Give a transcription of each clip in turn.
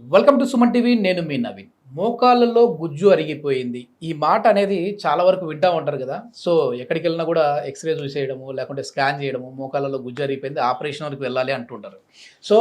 Welcome to Suman TV. నేను మీ నవీన్. మోకాళ్ళలో గుజ్జు అరిగిపోయింది. ఈ మాట అనేది చాలా వరకు వింటా ఉంటారు కదా. సో ఎక్కడికి వెళ్ళినా కూడా ఎక్స్రే చూసేయడము, లేకుంటే స్కాన్ చేయడము, మోకాళ్ళలో గుజ్జు అరిగిపోయింది, ఆపరేషన్ వరకు వెళ్ళాలి అంటుంటారు. సో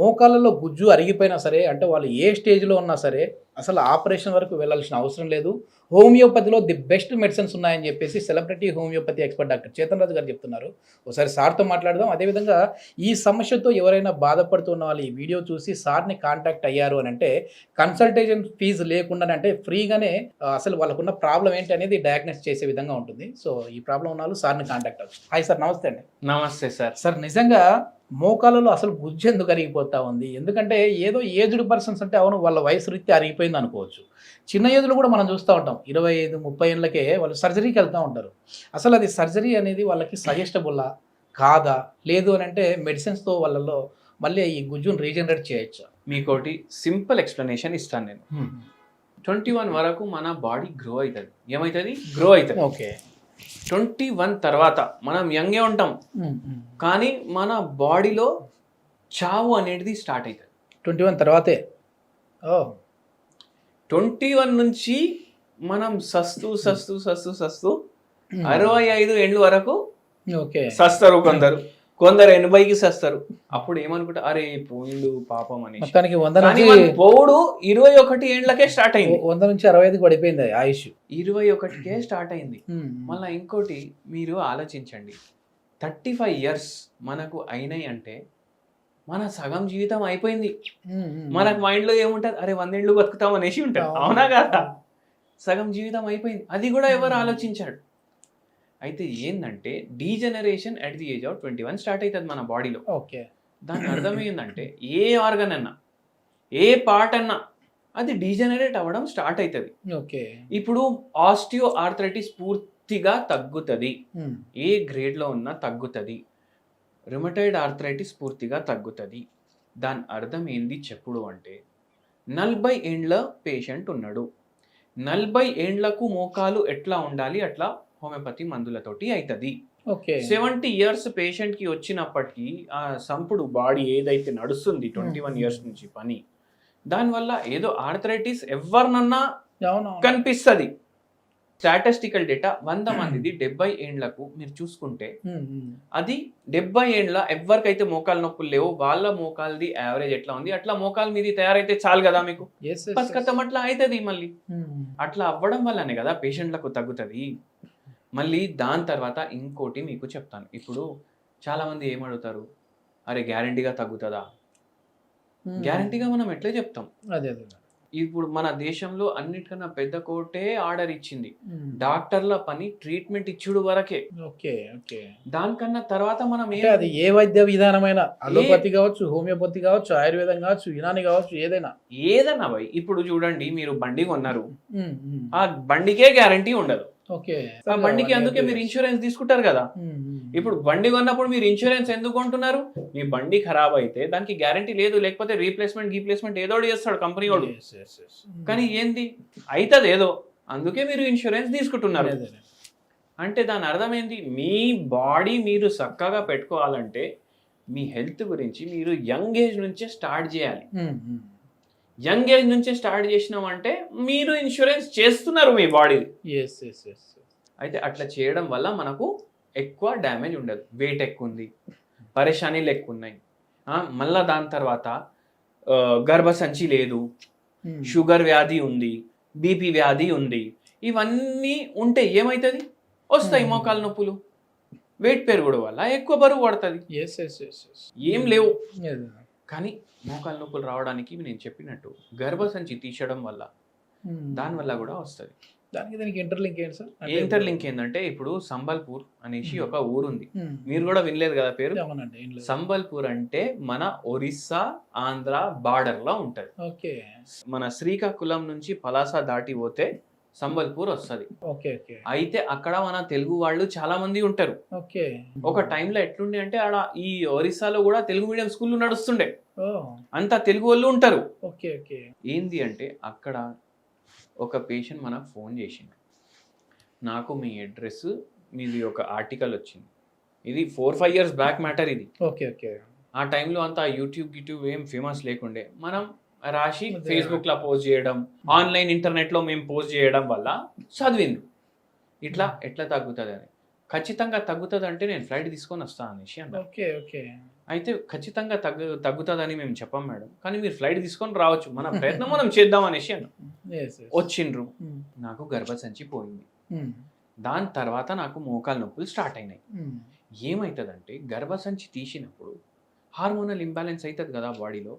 మోకాళ్ళలో గుజ్జు అరిగిపోయినా సరే, అంటే వాళ్ళు ఏ స్టేజ్లో ఉన్నా సరే, అసలు ఆపరేషన్ వరకు వెళ్ళాల్సిన అవసరం లేదు. హోమియోపతిలో ది బెస్ట్ మెడిసిన్స్ ఉన్నాయని చెప్పేసి celebrity homeopathy expert doctor Chetan Raju గారు చెప్తున్నారు. ఒకసారి సార్తో మాట్లాడదాం. అదేవిధంగా ఈ సమస్యతో ఎవరైనా బాధపడుతున్న వాళ్ళు ఈ వీడియో చూసి సార్ని కాంటాక్ట్ అయ్యారు అని అంటే కన్సల్టేషన్ ఫీజు లేకుండానే, అంటే ఫ్రీగానే అసలు వాళ్ళకున్న ప్రాబ్లం ఏంటి అనేది డయాగ్నోస్ చేసే విధంగా ఉంటుంది. సో ఈ ప్రాబ్లం ఉన్న వాళ్ళు సార్ని కాంటాక్ట్ అవ్వచ్చు. హాయ్ సార్, నమస్తే అండి. నమస్తే సార్. సార్, నిజంగా మోకాళ్ళలో అసలు గుజ్జు ఎందుకు అరిగిపోతా ఉంది? ఎందుకంటే ఏదో ఏజ్డ్ పర్సన్స్ అంటే అవును, వాళ్ళ వయసు రీత్యా అరిగిపోయింది అనుకోవచ్చు. చిన్న ఏజ్లో కూడా మనం చూస్తూ ఉంటాం, 25-30 ఏళ్ళకే వాళ్ళు సర్జరీకి వెళ్తూ ఉంటారు. అసలు అది సర్జరీ అనేది వాళ్ళకి సజెస్టబుల్లా కాదా? లేదు అని అంటే మెడిసిన్స్తో వాళ్ళలో మళ్ళీ ఈ గుజ్జును రీజనరేట్ చేయొచ్చా? మీకోటి సింపుల్ ఎక్స్ప్లెనేషన్ ఇస్తాను నేను. 21 వరకు మన బాడీ గ్రో అవుతుంది. ఏమవుతుంది? గ్రో అవుతుంది. ఓకే. 21 తర్వాత మనం యంగే ఉంటాం, కానీ మన బాడీలో చావు అనేది స్టార్ట్ అవుతుంది 21 తర్వాతే. ఓ. 21 నుంచి మనం సస్తూ 65 ఏండ్ల వరకు ఓకే సస్తారు. కొందరు 80కి సస్తారు. అప్పుడు ఏమనుకుంటా, అరే పోయిండు పాపం అని. మొత్తానికి 100 నుంచి పోవుడు 21 ఏండ్లకే స్టార్ట్ అయింది. 100 నుంచి 65కి పడిపోయింది ఆయుష్. 21కే స్టార్ట్ అయింది. మళ్ళీ ఇంకోటి మీరు ఆలోచించండి, 35 ఇయర్స్ మనకు అయినాయి అంటే మన సగం జీవితం అయిపోయింది. మనకు మైండ్లో ఏముంటుంది, అరే 100 ఏళ్ళు బతుకుతాం అనేసి ఉంటుంది. అవునా కదా? సగం జీవితం అయిపోయింది. అది కూడా ఎవరు ఆలోచించాడు. అయితే ఏంటంటే degeneration at the age of 21 start అవుతుంది మన బాడీలో. ఓకే. దాని అర్థం ఏంటంటే ఏ ఆర్గన్ అన్నా, ఏ పార్ట్ అన్నా అది డీజనరేట్ అవ్వడం స్టార్ట్ అవుతుంది. ఓకే. ఇప్పుడు ఆస్టియో ఆర్థరైటిస్ పూర్తిగా తగ్గుతుంది, ఏ గ్రేడ్లో ఉన్నా తగ్గుతుంది. రుమటాయిడ్ ఆర్థరైటిస్ పూర్తిగా తగ్గుతుంది. దాని అర్థం ఏంది చెప్పుడు అంటే, 40 ఏండ్ల పేషెంట్ ఉన్నాడు, 40 ఏండ్లకు మోకాలు ఎట్లా ఉండాలి అట్లా హోమియోపతి మందులతోటి అవుతుంది. 70 ఇయర్స్ పేషెంట్కి వచ్చినప్పటికీ ఆ సంపుడు బాడీ ఏదైతే నడుస్తుంది 21 ఇయర్స్ నుంచి పని, దానివల్ల ఏదో ఆర్థరైటిస్ ఎవరినన్నా కనిపిస్తుంది. స్టాటిస్టికల్ డేటా 100 మందిది 70 ఏండ్లకు మీరు చూసుకుంటే అది 70 ఏండ్ల ఎవరికైతే మోకాలు నొప్పులు లేవు వాళ్ళ మోకాలది యావరేజ్ ఎట్లా ఉంది, అట్లా మోకాలు మీది తయారైతే చాలు కదా మీకు. పసుకతం అట్లా అవుతుంది. మళ్ళీ అట్లా అవ్వడం వల్లనే కదా పేషెంట్లకు తగ్గుతుంది. మళ్ళీ దాని తర్వాత ఇంకోటి మీకు చెప్తాను. ఇప్పుడు చాలా మంది ఏమడుగుతారు, అరే గ్యారంటీగా తగ్గుతుందా? గ్యారంటీగా మనం ఎట్లా చెప్తాం? అదే. ఇప్పుడు మన దేశంలో అన్నిటికన్నా పెద్ద కోర్టే ఆర్డర్ ఇచ్చింది, డాక్టర్ల పని ట్రీట్మెంట్ ఇచ్చుడు వరకే. ఓకే. ఓకే. దానికన్నా తర్వాత మనం అది ఏ వైద్య విధానమైన, అలోపతి కావచ్చు, హోమియోపతి కావచ్చు, ఆయుర్వేదం కావచ్చు, యునాని కావచ్చు, ఏదైనా భయ్. ఇప్పుడు చూడండి, మీరు బండి కొన్నారు, ఆ బండికే గ్యారంటీ ఉండదు. ఓకే. ఆ బండికి అందుకే మీరు ఇన్సూరెన్స్ తీసుకుంటారు కదా. ఇప్పుడు బండి కొన్నప్పుడు మీరు ఇన్సూరెన్స్ ఎందుకు కొంటున్నారు? మీ బండి ఖరాబ్ అయితే దానికి గ్యారంటీ లేదు, లేకపోతే రీప్లేస్మెంట్ ఏదో చేస్తాడు కంపెనీ వాడు. కానీ ఏంది అవుతుంది ఏదో, అందుకే మీరు ఇన్సూరెన్స్ తీసుకుంటున్నారు. అంటే దాని అర్థం ఏంది? మీ బాడీ మీరు చక్కగా పెట్టుకోవాలంటే మీ హెల్త్ గురించి మీరు యంగ్ ఏజ్ నుంచే స్టార్ట్ చేయాలి. యంగ్ ఏజ్ నుంచే స్టార్ట్ చేసినామంటే మీరు ఇన్సూరెన్స్ చేస్తున్నారు మీ బాడీ. అయితే అట్లా చేయడం వల్ల మనకు ఎక్కువ డ్యామేజ్ ఉండదు. వెయిట్ ఎక్కువ ఉంది, పరేషానీలు ఎక్కువ ఉన్నాయి, మళ్ళా దాని తర్వాత గర్భసంచి లేదు, షుగర్ వ్యాధి ఉంది, బీపీ వ్యాధి ఉంది, ఇవన్నీ ఉంటే ఏమవుతుంది? వస్తాయి మోకాలు నొప్పులు. వెయిట్ పెరుగుడు వల్ల ఎక్కువ బరువు పడుతుంది. ఏం లేవు, కానీ మోకాలు నొప్పులు రావడానికి నేను చెప్పినట్టు గర్భసంచి తీసేయడం వల్ల దానివల్ల కూడా వస్తుంది. దానికి ఇంటర్లింక్ ఏంటి సార్? ఇంటర్లింక్ ఏంటంటే, ఇప్పుడు సంబల్పూర్ అనేసి ఒక ఊరుంది, మీరు కూడా వినలేదు కదా పేరు? సంబల్పూర్ అంటే మన ఒరిస్సా ఆంధ్ర బార్డర్ లో ఉంటది. మన శ్రీకాకుళం నుంచి పలాస దాటి పోతే సంబల్పూర్ వస్తుంది. అయితే అక్కడ మన తెలుగు వాళ్ళు చాలా మంది ఉంటారు. ఒక టైంలో ఎట్లుండే అంటే ఆడ ఈ ఒరిస్సాలో కూడా తెలుగు మీడియం స్కూల్ నడుస్తుండే, అంతా తెలుగు వాళ్ళు ఉంటారు. ఏంది అంటే అక్కడ ఒక పేషెంట్ మనకు ఫోన్ చేసిండు, నాకు మీ అడ్రస్, మీది ఒక ఆర్టికల్ వచ్చింది, ఇది 4-5 ఇయర్స్ బ్యాక్ మ్యాటర్ ఇది. ఆ టైంలో అంతా యూట్యూబ్ ఏం ఫేమస్ లేకుండే, మనం రాసి ఫేస్బుక్ లో పోస్ట్ చేయడం, ఆన్లైన్ ఇంటర్నెట్ లో మేము పోస్ట్ చేయడం వల్ల చదివిండ్రు ఇట్లా ఎట్లా తగ్గుతుంది అని. ఖచ్చితంగా తగ్గుతుంది అంటే నేను ఫ్లైట్ తీసుకొని వస్తాను అనేసి అన్నారు. Okay okay. అయితే ఖచ్చితంగా తగ్గుతుందని మేము చెప్పాం మేడం, కానీ మీరు ఫ్లైట్ తీసుకొని రావచ్చు, మన ప్రయత్నం మనం చేద్దాం అనేసి అన్నాం. వచ్చిండ్రు, నాకు గర్భసంచి పోయింది. దాని తర్వాత నాకు మోకాలు నొప్పులు స్టార్ట్ అయినాయి. ఏమవుతుందంటే గర్భసంచి తీసినప్పుడు హార్మోనల్ ఇంబ్యాలెన్స్ అవుతుంది కదా బాడీలో.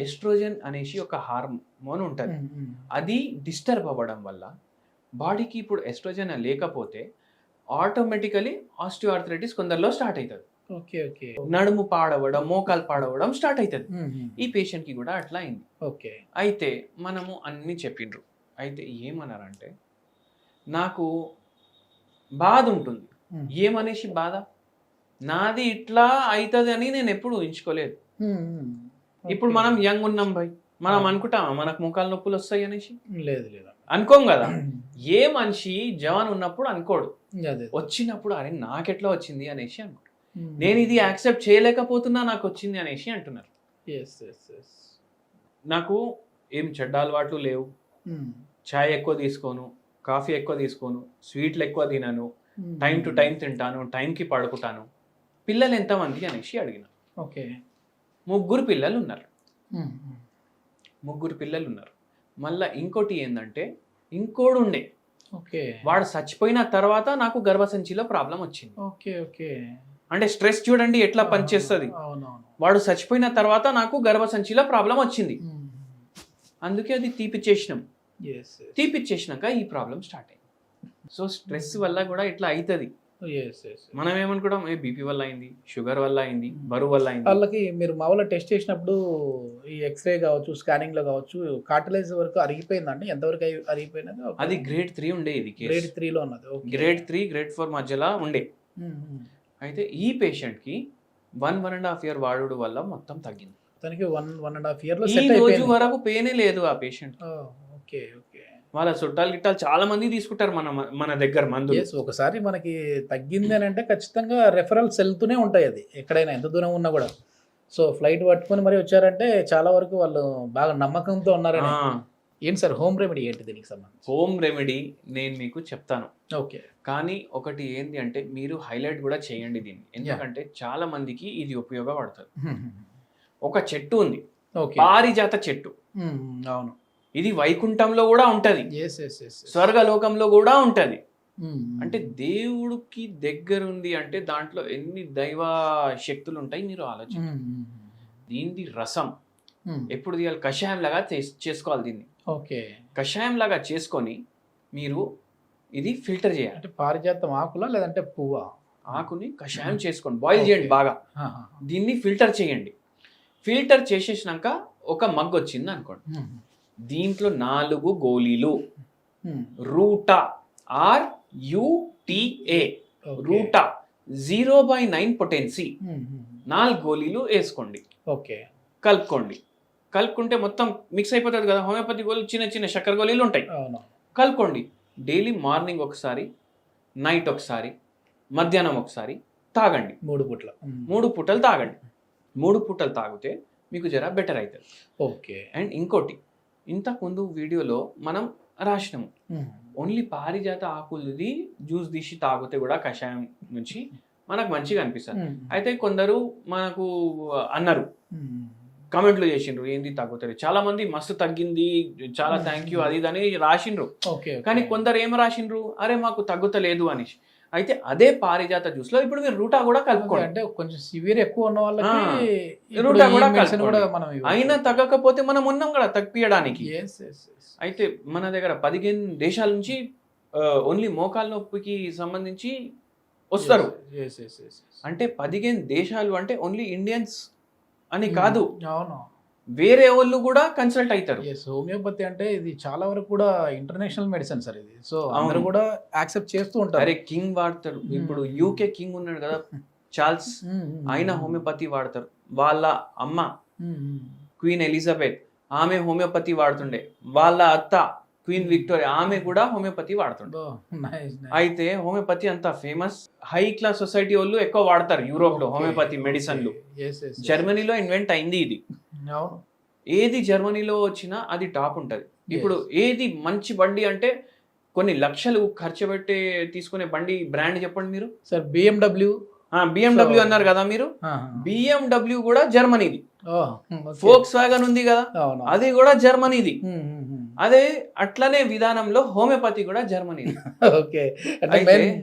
ఎస్ట్రోజన్ అనేసి ఒక హార్మోన్ ఉంటుంది, అది డిస్టర్బ్ అవ్వడం వల్ల బాడీకి ఇప్పుడు ఎస్ట్రోజన్ లేకపోతే ఆటోమేటికలీ ఆస్టియోఆర్థరైటిస్ కొందరిలో స్టార్ట్ అవుతుంది. Okay okay. నడుము పాడవడం, మోకాలు పాడవడం స్టార్ట్ అవుతుంది. ఈ పేషెంట్ కి కూడా అట్లా అయింది. ఓకే. అయితే మనము అన్ని చెప్పిండ్రు. అయితే ఏమన్నారంటే నాకు బాధ ఉంటుంది. ఏమనేసి బాధ, నాది ఇట్లా అవుతుంది అని నేను ఎప్పుడు ఊహించుకోలేదు. ఇప్పుడు మనం యంగ్ ఉన్నాం భయ్, మనం అనుకుంటామా మనకు మోకాలు నొప్పులు వస్తాయి అనేసి? లేదు లేదు, అనుకోం కదా. ఏ మనిషి జవాన్ ఉన్నప్పుడు అనుకోడు, వచ్చినప్పుడు అరే నాకెట్లా వచ్చింది అనేసి అనుకోడు. నేను ఇది యాక్సెప్ట్ చేయలేకపోతున్నా, నాకు వచ్చింది అనేసి అంటున్నారు. నాకు ఏం చెడ్డ అలవాట్లు లేవు, చాయ్ ఎక్కువ తీసుకోను, కాఫీ ఎక్కువ తీసుకోను, స్వీట్లు ఎక్కువ తినను, టైం టు టైం తింటాను, టైంకి పడుకుంటాను. పిల్లలు ఎంతమంది అనేసి అడిగిన. ఓకే. 3 పిల్లలు ఉన్నారు. 3 పిల్లలు ఉన్నారు. మళ్ళీ ఇంకోటి ఏంటంటే ఇంకోడు ఉండే, ఓకే, వాడు చచ్చిపోయిన తర్వాత నాకు గర్భసంచిలో ప్రాబ్లం వచ్చింది. Okay okay. అంటే స్ట్రెస్ చూడండి ఎట్లా పనిచేస్తుంది. వాడు చచ్చిపోయిన తర్వాత నాకు గర్భసంచిలో ప్రాబ్లం వచ్చింది, అందుకే అది తీపిచ్చేసినాం. తీపిచ్చేసినాక ఈ ప్రాబ్లం స్టార్ట్ అయింది. సో స్ట్రెస్ వల్ల కూడా ఇట్లా అవుతుంది. మనం ఏమనుకుంటాం, బీపీ వల్ల అయింది, షుగర్ వల్ల అయింది, బరువు వల్ల అయింది. వాళ్ళకి మీరు మామూలుగా టెస్ట్ చేసినప్పుడు ఈ ఎక్స్రే కావచ్చు, స్కానింగ్ లో కావచ్చు, కార్టిలేజ్ వరకు అరిగిపోయిందండి? ఎంతవరకు అరిగిపోయినది? అది గ్రేడ్ 3 ఉండే, ఇది గ్రేడ్ 3 లో ఉన్నది. గ్రేడ్ 3 గ్రేడ్ 4 మధ్యలో ఉండే. అయితే ఈ పేషెంట్ కి 1.5 year వాడుడు వల్ల మొత్తం తగ్గింది. తనకి 1.5 year లో ఈ రోజు వరకు పెయినే లేదు ఆ పేషెంట్. Okay okay. వాళ్ళ చుట్టాలు గిట్టాలు చాలా మంది తీసుకుంటారు మన దగ్గర మందు. ఒకసారి మనకి తగ్గింది అని అంటే ఖచ్చితంగా రెఫరల్స్ వెళ్తూనే ఉంటాయి, అది ఎక్కడైనా ఎంత దూరం ఉన్నా కూడా. సో ఫ్లైట్ పట్టుకొని మరి వచ్చారంటే చాలా వరకు వాళ్ళు బాగా నమ్మకంతో ఉన్నారని. ఏంటి సార్ హోమ్ రెమెడీ ఏంటి దీనికి సంబంధించి? హోమ్ రెమెడీ నేను మీకు చెప్తాను. ఓకే. కానీ ఒకటి ఏంటి అంటే మీరు హైలైట్ కూడా చేయండి దీన్ని, ఎందుకంటే చాలా మందికి ఇది ఉపయోగపడుతుంది. ఒక చెట్టు ఉంది, పారిజాత చెట్టు. అవును, ఇది వైకుంఠంలో కూడా ఉంటది, స్వర్గలోకంలో కూడా ఉంటది. అంటే దేవుడికి దగ్గరుంది అంటే దాంట్లో ఎన్ని దైవ శక్తులు ఉంటాయి మీరు ఆలోచించండి. దీని రసం ఎప్పుడు తీయాలి, కషాయం లాగా చేసుకోవాలి దీన్ని. ఓకే. కషాయం లాగా చేసుకొని మీరు ఇది ఫిల్టర్ చేయాలి. అంటే పారిజాతం ఆకులా లేదంటే పువ్వా? ఆకుని కషాయం చేసుకోండి, బాయిల్ చేయండి బాగా, దీన్ని ఫిల్టర్ చేయండి. ఫిల్టర్ చేసేసినాక ఒక మగ్ వచ్చింది అనుకోండి, దీంట్లో 4 గోళీలు రూటా RUTA రూటా 0/9 పొటెన్సీ 4 గోళీలు వేసుకోండి. ఓకే. కలుపుకుంటే మొత్తం మిక్స్ అయిపోతుంది కదా. హోమియోపతి గోళీలు చిన్న చిన్న చక్కెర గోళీలు ఉంటాయి, కలుపుకోండి. డైలీ మార్నింగ్ ఒకసారి, నైట్ ఒకసారి, మధ్యాహ్నం ఒకసారి తాగండి. 3 పూటలు తాగండి. 3 పూటలు తాగితే మీకు జర బెటర్ అవుతుంది. ఓకే. అండ్ ఇంకోటి, ఇంతకుముందు వీడియోలో మనం రాసినాము, ఓన్లీ పారిజాత ఆకులది జ్యూస్ తీసి తాగితే కూడా కషాయం నుంచి మనకు మంచిగా అనిపిస్తుంది. అయితే కొందరు మనకు అన్నారు, కమెంట్లు చేసిండ్రు, ఏంది తగ్గుతుంది, చాలా మంది మస్తు తగ్గింది, చాలా థ్యాంక్ యూ అది అని రాసిండ్రు. కానీ కొందరు ఏం రాసిండ్రు, అరే మాకు తగ్గుతలేదు అని. అయితే అదే పారిజాత జ్యూస్ లో ఇప్పుడు మీరు రూటా కూడా కలుపుకోండి. అంటే కొంచెం సివియర్ ఎక్కువ ఉన్న వాళ్ళకి రూటా కూడా కలుపుకోండి. అయినా తగ్గకపోతే మనం ఉన్నాం కదా తగ్గియడానికి. అయితే మన దగ్గర 15 దేశాల నుంచి ఓన్లీ మోకాలు నొప్పికి సంబంధించి వస్తారు. అంటే 15 దేశాలు అంటే ఓన్లీ ఇండియన్స్ అని కాదు, వేరే వాళ్ళు కూడా కన్సల్ట్ అవుతారు. హోమియోపతి అంటే ఇది చాలా వరకు కూడా ఇంటర్నేషనల్ మెడిసిన్ సార్ ఇది. సో అందరూ కూడా యాక్సెప్ట్ చేస్తూ ఉంటారు. అరే కింగ్ వాడతారు, ఇప్పుడు UK కింగ్ ఉన్నాడు కదా చార్ల్స్, ఆయన హోమియోపతి వాడతారు. వాళ్ళ అమ్మ క్వీన్ ఎలిజబెత్, ఆమె హోమియోపతి వాడుతుండే. వాళ్ళ అత్త క్వీన్ విక్టోరియా, ఆమె కూడా హోమియోపతి వాడుతుండే. అయితే హోమియోపతి అంత ఫేమస్, హై క్లాస్ సొసైటీ వాళ్ళు ఎక్కువ వాడతారు యూరోప్ లో హోమియోపతి మెడిసిన్లు. జర్మనీలో ఇన్వెంట్ అయింది ఇది. ఏది జర్మనీలో వచ్చినా అది టాప్ ఉంటుంది. ఇప్పుడు ఏది మంచి బండి అంటే కొన్ని లక్షలు ఖర్చు పెట్టి తీసుకునే బండి బ్రాండ్ చెప్పండి మీరు. Sir BMW. బిఎండబ్ల్యూ అన్నారు కదా మీరు, బిఎండబ్ల్యూ కూడా జర్మనీది. ఫోక్స్ వ్యాగన్ ఉంది కదా, అది కూడా జర్మనీది. అదే అట్లనే విధానంలో హోమియోపతి కూడా జర్మనీది. ఓకే,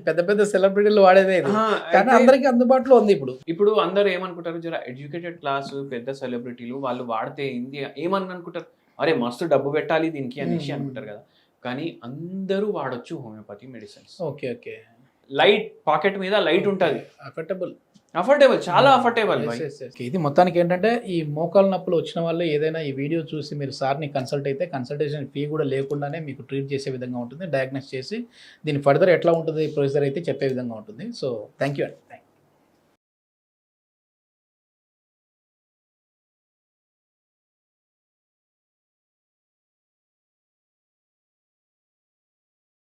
పెద్ద పెద్ద సెలబ్రిటీలు వాడేదే ఇది. కానీ అందరికీ అందుబాటులో ఉంది ఇప్పుడు. ఇప్పుడు అందరూ ఏమనుకుంటారు, జర ఎడ్యుకేటెడ్ క్లాస్ పెద్ద సెలబ్రిటీలు వాళ్ళు వాడితే ఏమని అనుకుంటారు, అరే మస్తు డబ్బు పెట్టాలి దీనికి అనేసి అనుకుంటారు కదా. కానీ అందరూ వాడొచ్చు homeopathy medicines. Okay okay, light pocket మీద లైట్ ఉంటుంది, అఫోర్డబుల్, చాలా అఫోర్డబుల్. ఇది మొత్తానికి ఏంటంటే ఈ మోకాలు నొప్పులు వచ్చిన వాళ్ళు ఏదైనా ఈ వీడియో చూసి మీరు సార్ని కన్సల్ట్ అయితే కన్సల్టేషన్ ఫీ కూడా లేకుండానే మీకు ట్రీట్ చేసే విధంగా ఉంటుంది, డయాగ్నోస్ చేసి దీని ఫర్దర్ ఎట్లా ఉంటుంది ప్రొసీజర్ అయితే చెప్పే విధంగా ఉంటుంది. సో థ్యాంక్ యూ అండి.